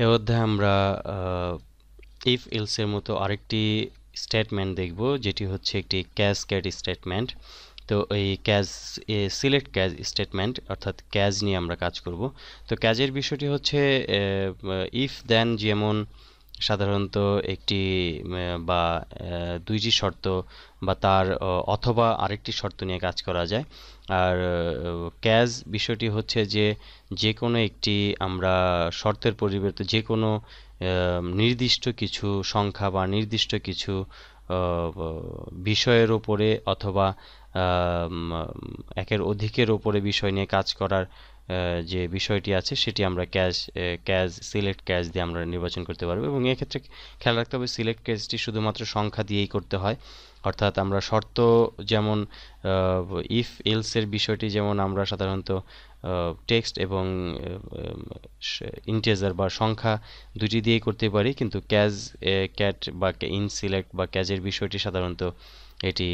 এর মধ্যে আমরা ইফ এলস এর মতো আরেকটি স্টেটমেন্ট দেখব, যেটি হচ্ছে একটি ক্যাসকেড স্টেটমেন্ট। তো এই সিলেক্ট ক্যাজ স্টেটমেন্ট অর্থাৎ ক্যাজ নিয়ে আমরা কাজ করব। তো ক্যাজের বিষয়টি হচ্ছে ইফ দেন, যেমন সাধারণত একটি বা দুইটি শর্ত বা তার অথবা আরেকটি শর্ত নিয়ে কাজ করা যায়। আর ক্যাজ বিষয়টি হচ্ছে যে যে কোনো একটি আমরা শর্তের পরিবর্তে যে কোনো নির্দিষ্ট কিছু সংখ্যা বা নির্দিষ্ট কিছু বিষয়ের ওপরে অথবা একের অধিকের ওপরে বিষয় নিয়ে কাজ করার যে বিষয়টি আছে সেটি আমরা সিলেক্ট ক্যাজ দিয়ে আমরা নির্বাচন করতে পারবো। এবং এক্ষেত্রে খেয়াল রাখতে হবে সিলেক্ট ক্যাজটি শুধুমাত্র সংখ্যা দিয়েই করতে হয়। অর্থাৎ আমরা শর্ত যেমন ইফ এলস এর বিষয়টি যেমন আমরা সাধারণত টেক্সট এবং ইন্টিজার বা সংখ্যা দুটি দিয়েই করতে পারি, কিন্তু ক্যাট বা ইন সিলেক্ট বা ক্যাজের বিষয়টি সাধারণত এটি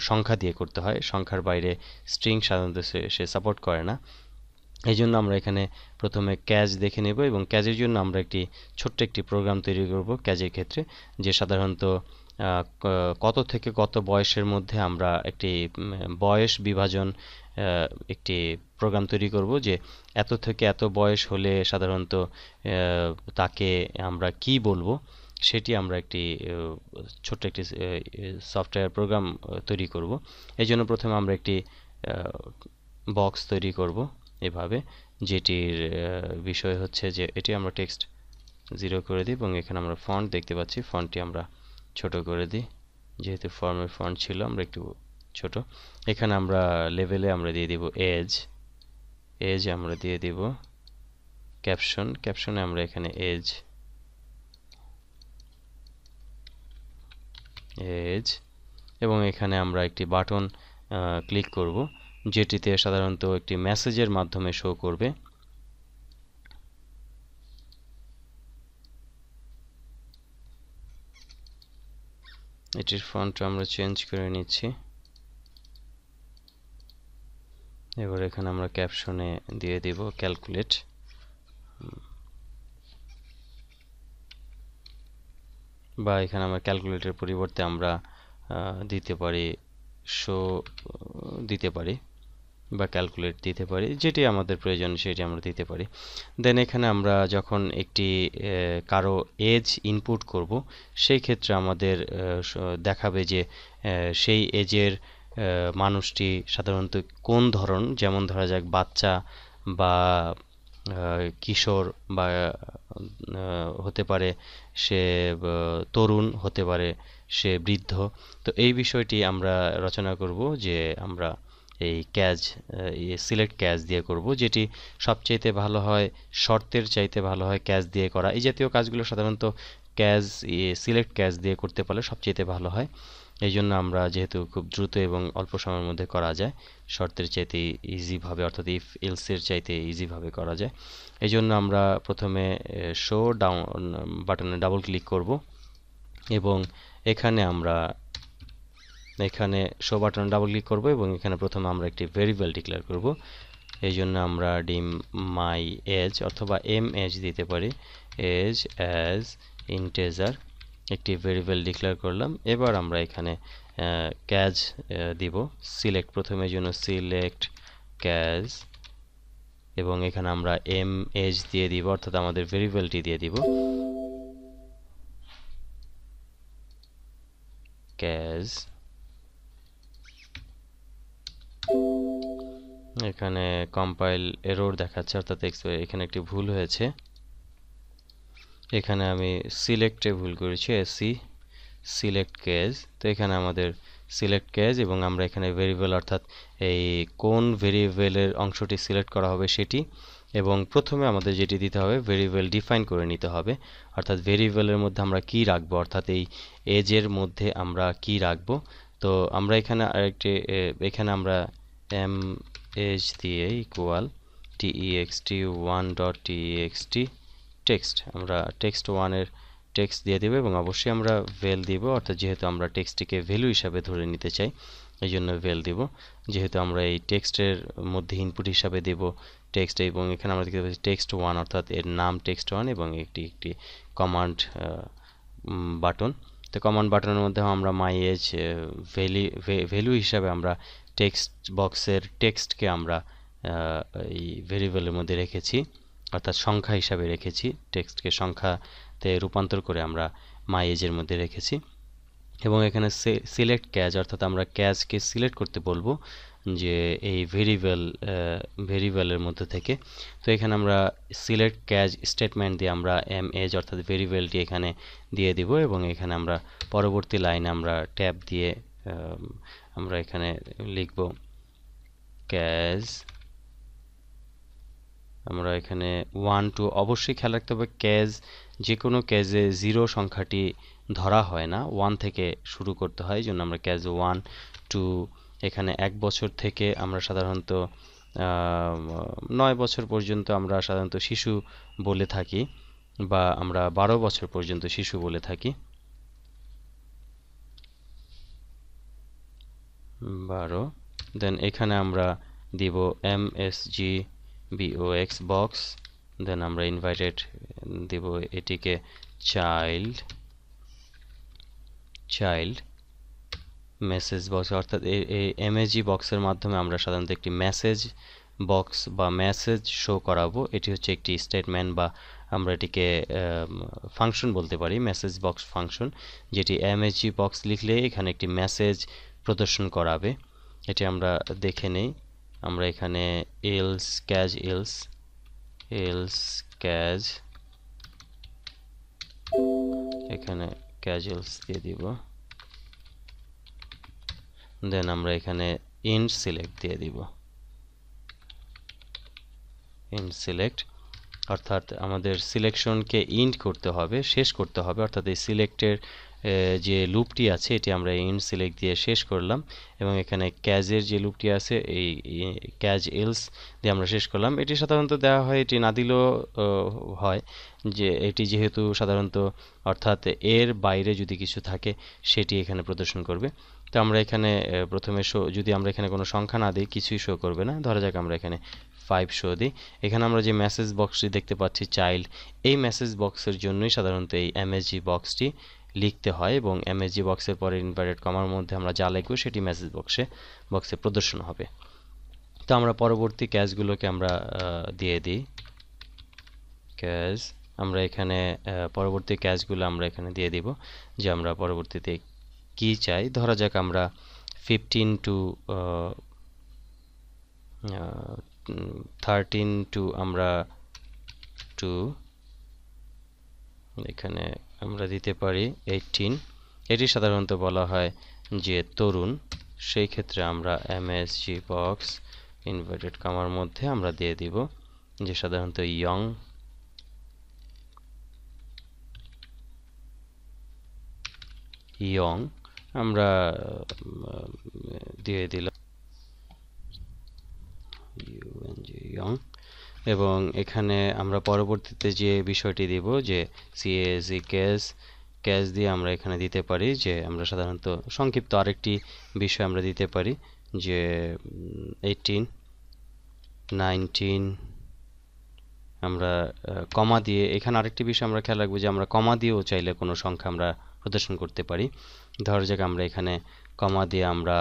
সংখ্যা দিয়ে করতে হয়। সংখ্যার বাইরে স্ট্রিং সাধারণত সে সাপোর্ট করে না। এই জন্য আমরা এখানে প্রথমে ক্যাজ দেখে নেব এবং ক্যাজের জন্য আমরা ছোট্ট একটি প্রোগ্রাম তৈরি করব ক্যাজের ক্ষেত্রে, যে সাধারণত কত থেকে কত বয়সের মধ্যে আমরা একটি বয়স বিভাজন একটি প্রোগ্রাম তৈরি করব, যে এত থেকে এত বয়স হলে সাধারণত তাকে আমরা কি বলবো সেটি আমরা ছোট্ট একটি সফটওয়্যার প্রোগ্রাম তৈরি করব। এই জন্য প্রথমে আমরা একটি বক্স তৈরি করব এভাবে, যেটির বিষয় হচ্ছে যে এটি আমরা টেক্সট 0 করে দিই এবং এখানে আমরা ফন্ট দেখতে পাচ্ছি, ফন্টটি আমরা ছোট করে দিই, যেহেতু ফর্মের ফন্ট ছিল আমরা একটু ছোট। এখানে আমরা লেভেলে আমরা দিয়ে দিব এজ আমরা দিয়ে দিব ক্যাপশনে আমরা এখানে এজ এবং এখানে আমরা একটি বাটন ক্লিক করব, যেটিতে সাধারণত একটি মেসেজের মাধ্যমে শো করবে। এটির ফন্ট আমরা চেঞ্জ করে নিচ্ছি। এবার এখানে আমরা ক্যাপশনে দিয়ে দিব ক্যালকুলেট, বা এখানে আমরা ক্যালকুলেটের পরিবর্তে আমরা দিতে পারি শো দিতে পারি বা ক্যালকুলেট দিতে পারি, যেটি আমাদের প্রয়োজন সেটি আমরা দিতে পারি। দেন এখানে আমরা যখন কারো এজ ইনপুট করব, সেই ক্ষেত্রে আমাদের দেখাবে যে সেই এজের মানুষটি সাধারণত কোন ধরন, যেমন ধরা যাক বাচ্চা বা কিশোর বা হতে পারে সে তরুণ, হতে পারে সে বৃদ্ধ। তো এই বিষয়টি আমরা রচনা করব, যে আমরা এই সিলেক্ট ক্যাজ দিয়ে করব, যেটি সবচাইতে ভালো হয়, শর্তের চাইতে ভালো হয় ক্যাজ দিয়ে করা। এই জাতীয় কাজগুলো সাধারণত সিলেক্ট ক্যাজ দিয়ে করতে পারলে সবচাইতে ভালো হয়। এই জন্য আমরা, যেহেতু খুব দ্রুত এবং অল্প সময়ের মধ্যে করা যায়, শর্তের চাইতে ইজিভাবে অর্থাৎ ইফ এলসের চাইতে ইজিভাবে করা যায়, এই জন্য আমরা প্রথমে শো ডাউন বাটনে ডাবল ক্লিক করব এবং এখানে শো বাটনে ডাবল ক্লিক করব এবং এখানে প্রথমে আমরা একটি ভেরিয়েবল ডিক্লেয়ার করব। এই জন্য আমরা ডিম মাই এজ অথবা এম এজ দিতে পারি, এজ অ্যাজ ইন্টেজার একটি ভেরিয়েবল ডিক্লেয়ার করলাম। এবার আমরা এখানে ক্যাজ দিব সিলেক্ট, প্রথমের জন্য সিলেক্ট ক্যাজ, এবং এখানে আমরা এম এজ দিয়ে দিব, অর্থাৎ আমাদের ভেরিয়েবলটি দিয়ে দিব ক্যাজ। এখানে কম্পাইল এরর দেখাচ্ছে, অর্থাৎ এখানে একটি ভুল হয়েছে, এখানে আমি সিলেক্টে ভুল করেছি, সিলেক্ট ক্যাজ। তো এখানে আমাদের সিলেক্ট ক্যাজ এবং আমরা এখানে ভেরিয়েবল, অর্থাৎ এই কোন ভেরিয়েবলের অংশটি সিলেক্ট করা হবে সেটি, এবং প্রথমে আমাদের যেটি দিতে হবে ভেরিয়েবল ডিফাইন করে নিতে হবে, অর্থাৎ ভেরিয়েবলের মধ্যে আমরা কি রাখবো, অর্থাৎ এই এজের মধ্যে আমরা কি রাখবো। তো আমরা এখানে আমরা এম এজ দিয়ে equal text1 dot text text, আমরা text1 এর টেক্সট দিয়ে দেব এবং অবশ্যই আমরা ভ্যাল দিব, অর্থাৎ যেহেতু আমরা টেক্সটটিকে ভ্যালু হিসাবে ধরে নিতে চাই, এই জন্য ভেল দিব, যেহেতু আমরা এই টেক্সটের মধ্যে ইনপুট হিসাবে দেব টেক্সট, এবং এখানে আমরা দেখতে পাচ্ছি টেক্সট 1 অর্থাৎ এর নাম টেক্সট 1 এবং একটি একটি কমান্ড বাটন। তো কমান্ড বাটনের মধ্যে আমরা মাই এজ ভ্যালু হিসাবে আমরা টেক্সট বক্সের টেক্সটকে আমরা এই ভেরিয়েবলের মধ্যে রেখেছি, অর্থাৎ সংখ্যা হিসাবে রেখেছি, টেক্সটকে সংখ্যাতে রূপান্তর করে আমরা মাই এজের মধ্যে রেখেছি। এবং এখানে সিলেক্ট ক্যাচ, অর্থাৎ আমরা ক্যাচকে সিলেক্ট করতে বলবো যে এই ভেরিয়েবলের মধ্যে থেকে। তো এখানে আমরা সিলেক্ট ক্যাচ স্টেটমেন্ট দিয়ে আমরা এম এজ অর্থাৎ ভেরিয়েবলটি এখানে দিয়ে দিব, এবং এখানে আমরা পরবর্তী লাইনে আমরা ট্যাব দিয়ে আমরা এখানে লিখব ক্যাচ, আমরা এখানে 1 2 অবশ্যই খেয়াল রাখতে হবে ক্যাচ, যে কোনো ক্যাচে 0 সংখ্যাটি ধরা হয় না, 1 থেকে শুরু করতে হয়। এই জন্য আমরা ক্যাচ 1 2, এখানে 1 বছর থেকে আমরা সাধারণত 9 বছর পর্যন্ত আমরা সাধারণত শিশু বলে থাকি, বা আমরা 12 বছর পর্যন্ত শিশু বলে থাকি, 12। দেন এখানে আমরা দিব MSG BOX বক্স, দেন আমরা ইনভাইটেড দিব এটিকে চাইল্ড মেসেজ বক্স, অর্থাৎ এই MSG বক্সের মাধ্যমে আমরা সাধারণত একটি মেসেজ বক্স বা মেসেজ শো করাবো। এটি হচ্ছে একটি স্টেটমেন্ট, বা আমরা এটিকে ফাংশন বলতে পারি, মেসেজ বক্স ফাংশন, যেটি MSG বক্স লিখলে এখানে একটি মেসেজ প্রদর্শন করাবে। এটি আমরা দেখে নেই। আমরা এখানে এলস ক্যাচ এখানে ক্যাজুয়ালস দিয়ে দিব, দেন আমরা এখানে ইন্ট সিলেক্ট দিয়ে দিব, ইন্ট সিলেক্ট, অর্থাৎ আমাদের সিলেকশনকে ইন্ট করতে হবে, শেষ করতে হবে, অর্থাৎ এই সিলেক্টের যে লুপটি আছে এটি আমরা ইন্ট সিলেক্ট দিয়ে শেষ করলাম, এবং এখানে ক্যাজের যে লুপটি আছে এই ক্যাজ এলস দিয়ে আমরা শেষ করলাম। এটি সাধারণত দেওয়া হয়, এটি না দিলেও হয়, যে এটি যেহেতু সাধারণত অর্থাৎ এর বাইরে যদি কিছু থাকে সেটি এখানে প্রদর্শন করবে। তো আমরা এখানে প্রথমে যদি আমরা এখানে কোনো সংখ্যা না দিই কিছুই শো করবে না। ধরা যাক আমরা এখানে 5 শো দিই। এখানে আমরা যে মেসেজ বক্সটি দেখতে পাচ্ছি চাইল্ড, এই মেসেজ বক্সের জন্যই সাধারণত এই MSG বক্সটি লিখতে হয়, এবং MSG বক্সের পরে ইনভার্টেড কমার মধ্যে আমরা যা লিখব সেটি মেসেজ বক্সে প্রদর্শন হবে। তো আমরা পরবর্তী ক্যাচগুলোকে আমরা দিয়ে দিই ক্যাচ, আমরা এখানে পরবর্তী ক্যাচগুলো আমরা এখানে দিয়ে দিব, যে আমরা পরবর্তীতে কি চাই। ধরা যাক আমরা 15 to 13 to আমরা 2, এখানে আমরা দিতে পারি 18। এটি সাধারণত বলা হয় যে তরুণ, সেই ক্ষেত্রে আমরা MSG বক্স ইনভার্টেড কমার মধ্যে আমরা দিয়ে দিব যে সাধারণত ইয়ং আমরা দিয়ে দিলাম ইয়ং। এবং এখানে আমরা পরবর্তীতে যে বিষয়টি দিব যে CASE ক্যাচ দিয়ে আমরা এখানে দিতে পারি, যে আমরা সাধারণত সংক্ষিপ্ত আরেকটি বিষয় আমরা দিতে পারি যে 18 19, আমরা কমা দিয়ে, এখানে আরেকটি বিষয় আমরা খেয়াল রাখবো যে আমরা কমা দিয়েও চাইলে কোনো সংখ্যা আমরা প্রদর্শন করতে পারি। ধরা যাক আমরা এখানে কমা দিয়ে আমরা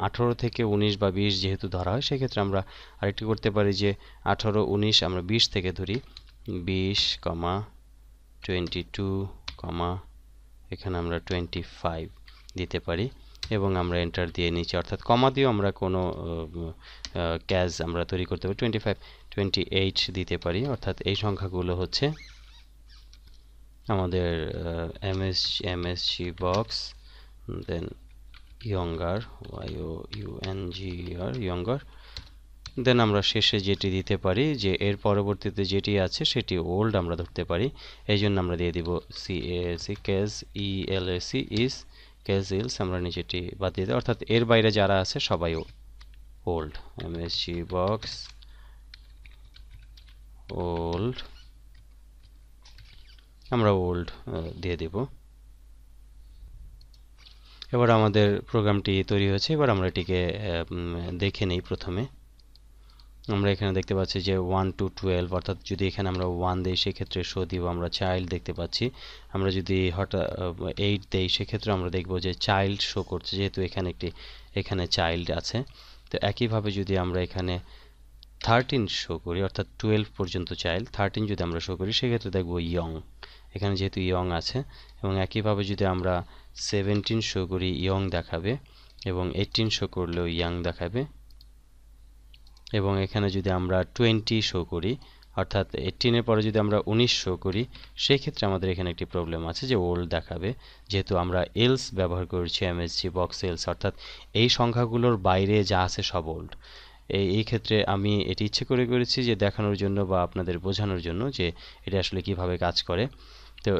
18 থেকে 19 বা 20 যেহেতু ধরা হয়, সেক্ষেত্রে আমরা আরেকটি করতে পারি যে 18 19 আমরা 20 থেকে ধরি, 20 22 এখানে আমরা 25 দিতে পারি, এবং আমরা এন্টার দিয়ে নিচে, অর্থাৎ কমা দিয়েও আমরা কোনো ক্যাচ আমরা তৈরি করতে পারি। 25 28 দিতে পারি, অর্থাৎ এই সংখ্যাগুলো হচ্ছে আমাদের MSG বক্স, দেন younger younger, দেন আমরা শেষে যেটি দিতে পারি যে এর পরবর্তীতে যেটি আছে সেটি ওল্ড আমরা ধরতে পারি, এই জন্য আমরা দিয়ে দিব ক্যাজ এলস, আমরা নিচেটি বাদ দিয়ে দিই, অর্থাৎ এর বাইরে যারা আছে সবাই ওল্ড। MSG বক্স ওল্ড, আমরা ওল্ড দিয়ে দিব। এবার আমাদের প্রোগ্রামটি তৈরি হয়েছে। এবার আমরা এটিকে দেখে নেই। প্রথমে আমরা এখানে দেখতে পাচ্ছি যে 1 to 12, অর্থাৎ যদি এখানে আমরা 1 দেই সেক্ষেত্রে শো দিব আমরা চাইল্ড দেখতে পাচ্ছি। আমরা যদি হঠাৎ 8 দেই সেক্ষেত্রে আমরা দেখব যে চাইল্ড শো করছে, যেহেতু এখানে চাইল্ড আছে। তো একইভাবে যদি আমরা এখানে 13 শো করি, অর্থাৎ 12 পর্যন্ত চাইল্ড, 13 যদি আমরা শো করি সেক্ষেত্রে দেখব ইয়ং, এখানে যেহেতু ইয়ং আছে। এবং একইভাবে যদি আমরা 17 শো করি ইয়ং দেখাবে, এবং 18 শো করলেও ইয়াং দেখাবে। এবং এখানে যদি আমরা 20 শো করি, অর্থাৎ 18 এর পরে যদি আমরা 19 শো করি সেই ক্ষেত্রে আমাদের এখানে একটি প্রবলেম আছে যে ওল্ড দেখাবে, যেহেতু আমরা এলস ব্যবহার করছি, এমএসজি বক্স এলস, অর্থাৎ এই সংখ্যাগুলোর বাইরে যা আছে সব ওল্ড। এই ক্ষেত্রে আমি এটি ইচ্ছে করে করেছি যে দেখানোর জন্য বা আপনাদের বোঝানোর জন্য যে এটা আসলে কিভাবে কাজ করে। তো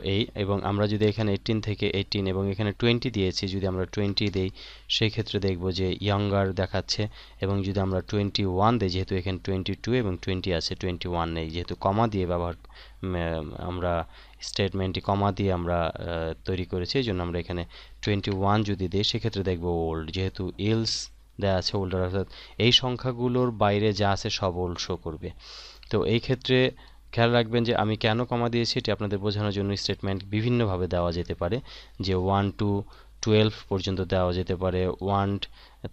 এবং আমরা যদি এখানে 18 থেকে 18 এবং এখানে 20 দিয়েছি, যদি আমরা 20 দেই সেই ক্ষেত্রে দেখব যে ইয়াঙ্গার দেখাচ্ছে। এবং যদি আমরা 21 দেই, যেহেতু এখানে 22 এবং 20 আছে, 21 নেই, যেহেতু কমা দিয়ে আমরা স্টেটমেন্টটি কমা দিয়ে আমরা তৈরি করেছি, এই জন্য আমরা এখানে 21 যদি দিই সেক্ষেত্রে দেখব ওল্ড, যেহেতু এলস দেওয়া আছে ওল্ডার, অর্থাৎ এই সংখ্যাগুলোর বাইরে যা আছে সব ওল্ড শো করবে। তো এই ক্ষেত্রে খেয়াল রাখবেন যে আমি কেন কমা দিয়েছি এটি আপনাদের বোঝানোর জন্য। স্টেটমেন্ট বিভিন্নভাবে দেওয়া যেতে পারে, যে 1 to 12 পর্যন্ত দেওয়া যেতে পারে,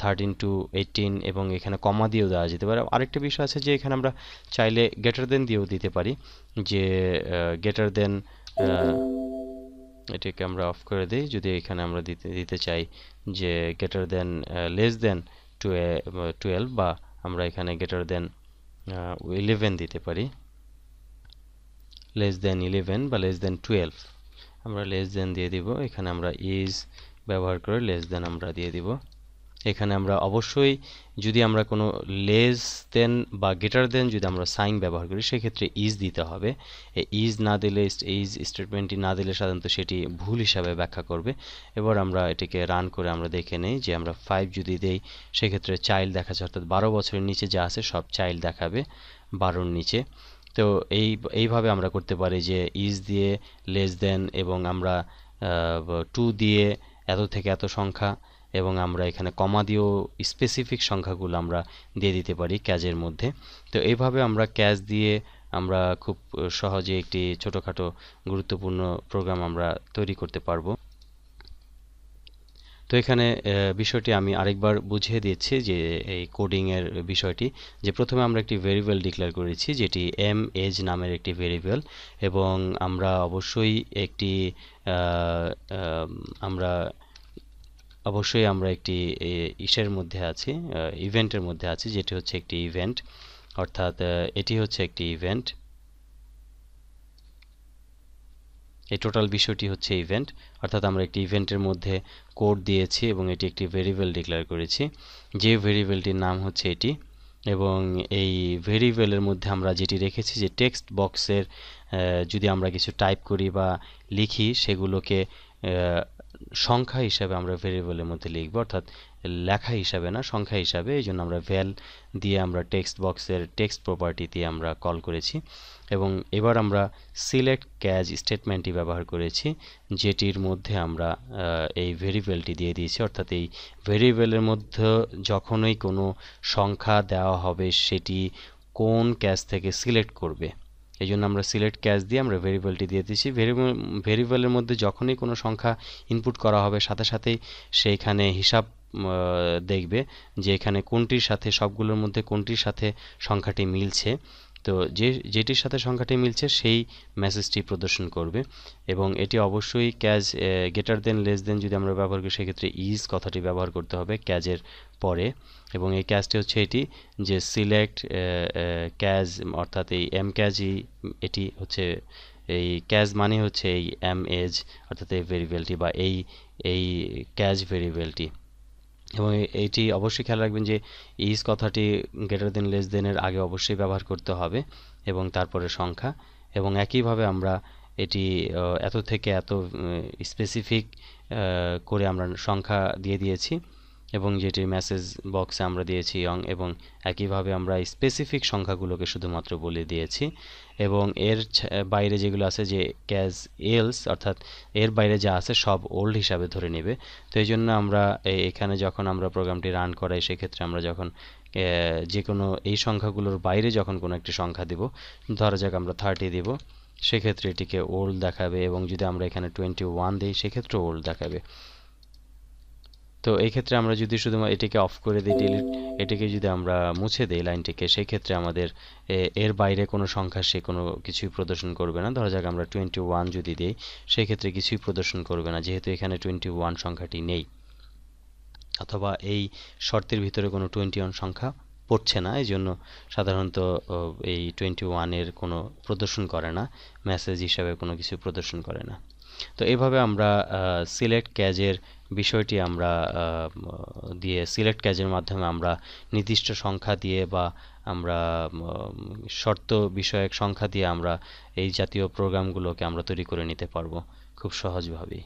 13 to 18, এবং এখানে কমা দিয়েও দেওয়া যেতে পারে। আরেকটা বিষয় আছে যে এখানে আমরা চাইলে গ্রেটার দেন দিয়েও দিতে পারি, যে গ্রেটার দেন, এটাকে আমরা অফ করে দিই। যদি এখানে আমরা দিতে চাই যে গ্রেটার দেন লেস দেন 12, বা আমরা এখানে গ্রেটার দেন 11 দিতে পারি, লেস দেন 11 বা লেস দেন 12, আমরা লেস দেন দিয়ে দিব। এখানে আমরা ইজ ব্যবহার করে লেস দেন আমরা দিয়ে দিব। এখানে আমরা অবশ্যই যদি আমরা কোনো লেস দেন বা গ্রেটার দেন যদি আমরা সাইন ব্যবহার করি সেক্ষেত্রে ইজ দিতে হবে। ইজ না দিলে, ইজ স্টেটমেন্টটি না দিলে সাধারণত সেটি ভুল হিসাবে ব্যাখ্যা করবে। এবার আমরা এটিকে রান করে আমরা দেখে নেই যে আমরা 5 যদি দেই সেক্ষেত্রে চাইল্ড দেখাচ্ছে, অর্থাৎ 12 বছরের নিচে যা আছে সব চাইল্ড দেখাবে 12-র নিচে। তো এইভাবে আমরা করতে পারি যে ইজ দিয়ে লেস দেন, এবং আমরা 2 দিয়ে এত থেকে এত সংখ্যা, এবং আমরা এখানে কমা দিয়েও স্পেসিফিক সংখ্যাগুলো আমরা দিয়ে দিতে পারি ক্যাজের মধ্যে। তো এইভাবে আমরা ক্যাজ দিয়ে আমরা খুব সহজে একটি ছোটোখাটো গুরুত্বপূর্ণ প্রোগ্রাম আমরা তৈরি করতে পারবো। তো এখানে বিষয়টি আমি আরেকবার বুঝিয়ে দিচ্ছি যে এই কোডিং এর বিষয়টি, যে প্রথমে আমরা একটি ভেরিয়েবল ডিক্লেয়ার করেছি যেটি এম এজ নামের একটি ভেরিয়েবল, এবং আমরা অবশ্যই একটি ইসের মধ্যে আছি, ইভেন্টের মধ্যে আছি, যেটি হচ্ছে একটি ইভেন্ট, অর্থাৎ এটি হচ্ছে একটি ইভেন্ট। এই টোটাল বিষয়টি হচ্ছে ইভেন্ট, অর্থাৎ আমরা একটি ইভেন্টের মধ্যে কোড দিয়েছি এবং এটি একটি ভেরিয়েবল ডিক্লেয়ার করেছি, যে ভেরিয়েবলটির নাম হচ্ছে এটি। এবং এই ভেরিয়েবলের মধ্যে আমরা যেটি রেখেছি যে টেক্সট বক্সের যদি আমরা কিছু টাইপ করি বা লিখি সেগুলোকে সংখ্যা হিসাবে আমরা ভেরিয়েবলের মধ্যে লিখব, অর্থাৎ লেখা হিসাবে না, সংখ্যা হিসাবে। এই জন্য আমরা ভ্যাল দিয়ে আমরা টেক্সট বক্সের টেক্সট প্রপার্টি দিয়ে আমরা কল করেছি। এবং এবার আমরা সিলেক্ট ক্যাজ স্টেটমেন্টটি ব্যবহার করেছি, যেটির মধ্যে আমরা এই ভেরিয়েবলটি দিয়ে দিয়েছি, অর্থাৎ এই ভেরিয়েবলের মধ্যে যখনই কোনো সংখ্যা দেওয়া হবে সেটি কোন ক্যাজ থেকে সিলেক্ট করবে, এই জন্য আমরা সিলেক্ট ক্যাজ দিয়ে আমরা ভেরিয়েবলটি দিয়ে দিয়েছি। ভেরিয়েবলের মধ্যে যখনই কোনো সংখ্যা ইনপুট করা হবে সাথে সাথেই সেইখানে হিসাব দেখবে যে এখানে কোনটির সাথে, সবগুলোর মধ্যে কোনটির সাথে সংখ্যাটি মিলছে। তো যেটির সাথে সংখ্যাটি মিলছে সেই মেসেজটি প্রদর্শন করবে। এবং এটি অবশ্যই ক্যাজ গ্রেটার দেন লেস দেন যদি আমরা ব্যবহার করি সেক্ষেত্রে ইজ কথাটি ব্যবহার করতে হবে ক্যাজের পরে। এবং এই ক্যাজটি হচ্ছে এটি যে সিলেক্ট ক্যাজ, অর্থাৎ এই এম ক্যাজই, এটি হচ্ছে এই ক্যাজ মানে হচ্ছে এই এম এজ, অর্থাৎ এই ভেরিয়েবলটি বা এই ক্যাজ ভেরিয়েবলটি। এবং এইটি অবশ্যই খেয়াল রাখবেন যে ইজ কথাটি গ্রেটার দেন লেস দেনের আগে অবশ্যই ব্যবহার করতে হবে এবং তারপরে সংখ্যা। এবং একইভাবে আমরা এটি এত থেকে এত স্পেসিফিক করে আমরা সংখ্যা দিয়ে দিয়েছি। এবং যেটি মেসেজ বক্সে আমরা দিয়েছি ইয়ং, এবং একইভাবে আমরা স্পেসিফিক সংখ্যাগুলোকে শুধুমাত্র বলে দিয়েছি। এবং এর বাইরে যেগুলো আছে, যে ক্যাজ এলস, অর্থাৎ এর বাইরে যা আছে সব ওল্ড হিসাবে ধরে নেবে। তো এই জন্য আমরা এখানে যখন আমরা প্রোগ্রামটি রান করাই, সেক্ষেত্রে আমরা যখন যে কোনো এই সংখ্যাগুলোর বাইরে যখন কোনো একটি সংখ্যা দিব, ধরা যাক আমরা 30 দিব, সেক্ষেত্রে এটিকে ওল্ড দেখাবে। এবং যদি আমরা এখানে 21 দিই, সেক্ষেত্রে ওল্ড দেখাবে। তো এই ক্ষেত্রে আমরা যদি শুধুমাত্র এটিকে অফ করে দিই, ডিলিট, এটিকে যদি আমরা মুছে দিই লাইনটিকে, সেই ক্ষেত্রে আমাদের এর বাইরে কোনো সংখ্যা সে কোনো কিছুই প্রদর্শন করবে না। ধরা যাক আমরা 21 যদি দিই, সেই ক্ষেত্রে কিছুই প্রদর্শন করবে না, যেহেতু এখানে 21 সংখ্যাটি নেই, অথবা এই শর্তের ভিতরে কোনো 21 সংখ্যা পড়ছে না। এই জন্য সাধারণত এই 21 এর কোনো প্রদর্শন করে না, মেসেজ হিসাবে কোনো কিছু প্রদর্শন করে না। তো এইভাবে আমরা সিলেক্ট ক্যাজের বিষয়টি আমরা দিয়ে, সিলেক্ট ক্যাজের মাধ্যমে আমরা নির্দিষ্ট সংখ্যা দিয়ে বা আমরা শর্ত বিষয়ক সংখ্যা দিয়ে আমরা এই জাতীয় প্রোগ্রামগুলোকে আমরা তৈরি করে নিতে পারবো খুব সহজভাবেই।